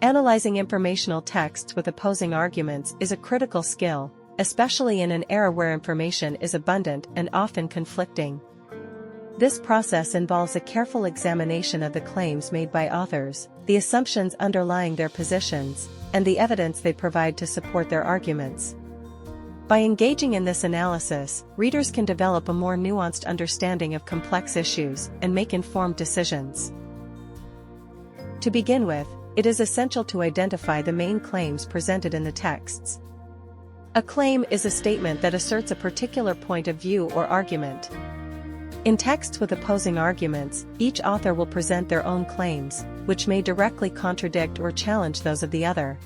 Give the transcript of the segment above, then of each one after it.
Analyzing informational texts with opposing arguments is a critical skill, especially in an era where information is abundant and often conflicting. This process involves a careful examination of the claims made by authors, the assumptions underlying their positions, and the evidence they provide to support their arguments. By engaging in this analysis, readers can develop a more nuanced understanding of complex issues and make informed decisions. To begin with, it is essential to identify the main claims presented in the texts. A claim is a statement that asserts a particular point of view or argument. In texts with opposing arguments, each author will present their own claims, which may directly contradict or challenge those of the other.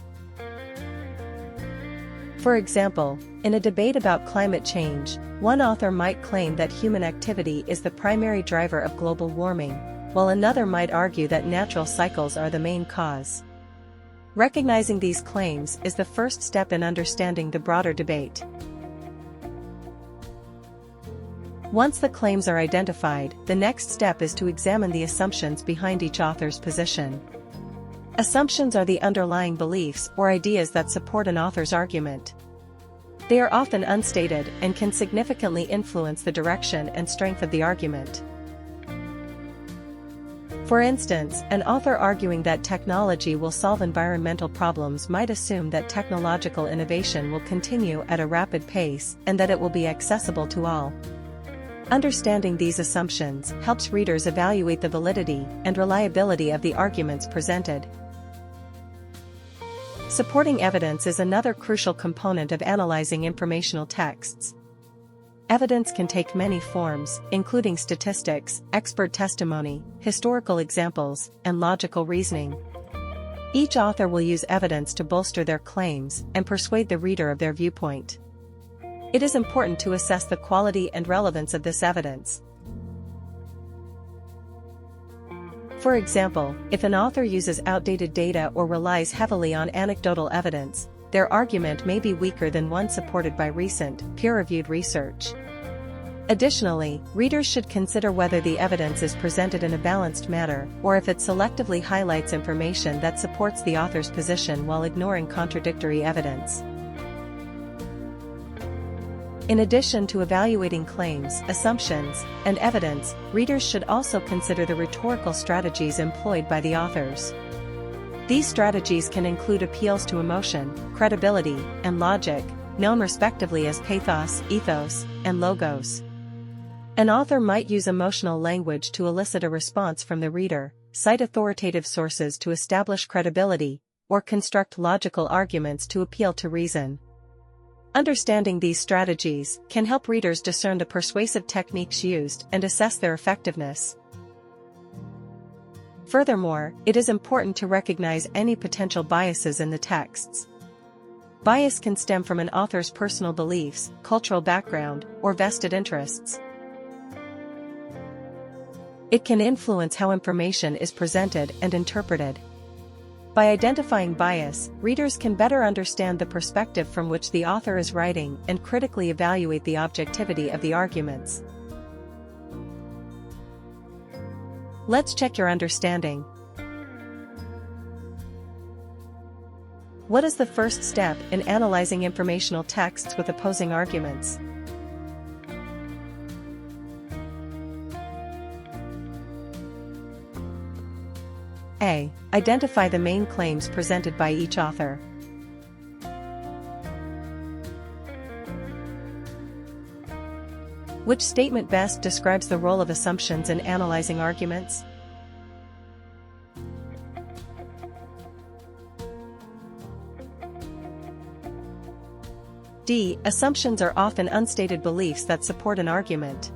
For example, in a debate about climate change, one author might claim that human activity is the primary driver of global warming, while another might argue that natural cycles are the main cause. Recognizing these claims is the first step in understanding the broader debate. Once the claims are identified, the next step is to examine the assumptions behind each author's position. Assumptions are the underlying beliefs or ideas that support an author's argument. They are often unstated and can significantly influence the direction and strength of the argument. For instance, an author arguing that technology will solve environmental problems might assume that technological innovation will continue at a rapid pace and that it will be accessible to all. Understanding these assumptions helps readers evaluate the validity and reliability of the arguments presented. Supporting evidence is another crucial component of analyzing informational texts. Evidence can take many forms, including statistics, expert testimony, historical examples, and logical reasoning. Each author will use evidence to bolster their claims and persuade the reader of their viewpoint. It is important to assess the quality and relevance of this evidence. For example, if an author uses outdated data or relies heavily on anecdotal evidence, their argument may be weaker than one supported by recent, peer-reviewed research. Additionally, readers should consider whether the evidence is presented in a balanced manner or if it selectively highlights information that supports the author's position while ignoring contradictory evidence. In addition to evaluating claims, assumptions, and evidence, readers should also consider the rhetorical strategies employed by the authors. These strategies can include appeals to emotion, credibility, and logic, known respectively as pathos, ethos, and logos. An author might use emotional language to elicit a response from the reader, cite authoritative sources to establish credibility, or construct logical arguments to appeal to reason. Understanding these strategies can help readers discern the persuasive techniques used and assess their effectiveness. Furthermore, it is important to recognize any potential biases in the texts. Bias can stem from an author's personal beliefs, cultural background, or vested interests. It can influence how information is presented and interpreted. By identifying bias, readers can better understand the perspective from which the author is writing and critically evaluate the objectivity of the arguments. Let's check your understanding. What is the first step in analyzing informational texts with opposing arguments? A. Identify the main claims presented by each author. Which statement best describes the role of assumptions in analyzing arguments? D. Assumptions are often unstated beliefs that support an argument.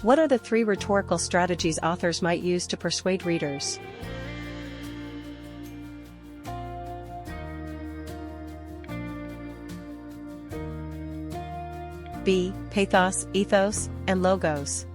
What are the 3 rhetorical strategies authors might use to persuade readers? B. Pathos, ethos, and logos.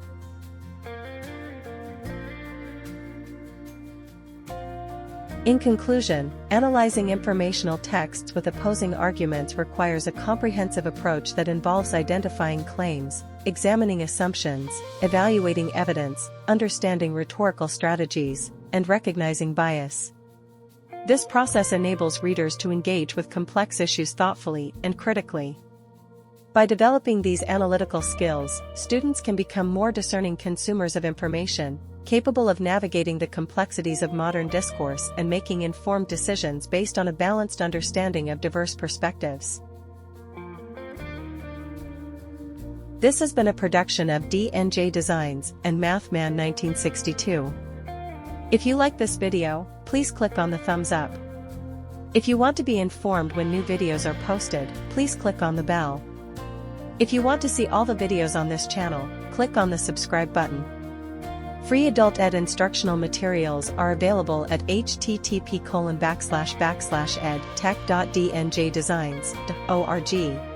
In conclusion, analyzing informational texts with opposing arguments requires a comprehensive approach that involves identifying claims, examining assumptions, evaluating evidence, understanding rhetorical strategies, and recognizing bias. This process enables readers to engage with complex issues thoughtfully and critically. By developing these analytical skills, students can become more discerning consumers of information, capable of navigating the complexities of modern discourse and making informed decisions based on a balanced understanding of diverse perspectives. This has been a production of DNJ Designs and Mathman1962. If you like this video, please click on the thumbs up. If you want to be informed when new videos are posted, please click on the bell. If you want to see all the videos on this channel, click on the subscribe button. Free adult ed instructional materials are available at http://edtech.dnjdesigns.org.